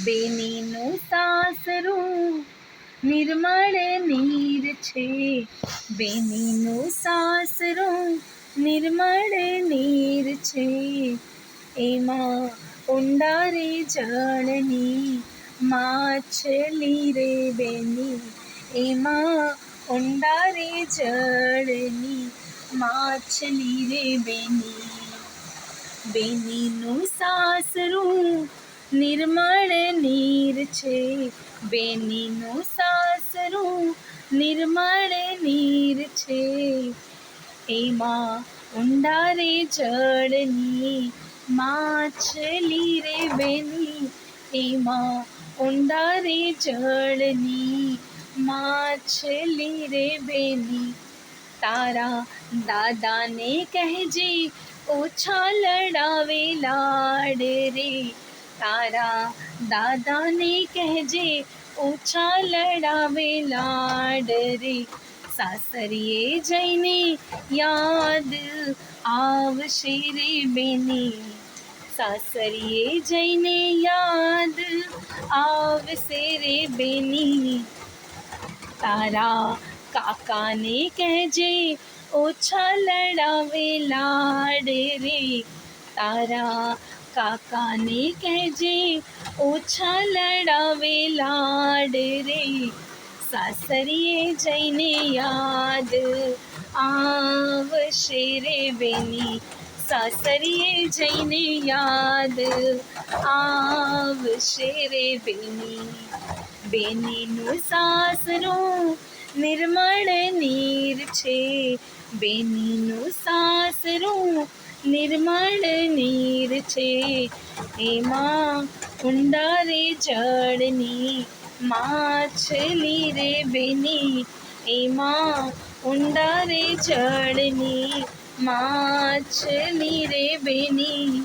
બેનીનું સાસરું નિર્મળ નીર છે, બેનીનું સાસરું નિર્મળ નીર છે, એમાં ઊંડા રે જળની માછલી રે બેની, એમાં ઊંડા રે જળની માછલી રે બેની. બેનીનું સાસરું નિર્મળ નીર છે, બેનીનું સાસરું નિર્મળ નીર છે, એમાં ઊંડા રે જળની માછલી રે બેની, એમાં ઊંડા રે જળની માછલી રે બેની. તારા દાદાને કહેજે ઓછા લડાવે લાડ રે, તારા દાદાને કહેજે ઓછા લડાવે લાડ રે, સાસરીએ જઈને યાદ આવશે રે બેની, સાસરીએ જઈને યાદ આવશે રે બેની. તારા કાકાને કહેજે ઓછા લડાવે લાડ રે, તારા કાકાને કહેજે ઓછા લડાવે લાડ રે, સાસરીએ જઈને યાદ આવશે રે બેની, સાસરીએ જઈને યાદ આવશે રે બેની. બેનીનું સાસરું નિર્મળ નીર છે, બેનીનું સાસરું નિર્મળ નીર છે, એમાં ઊંડા રે જળની માછલી રે બેની, એમાં ઊંડા રે જળની માછલી રે બેની.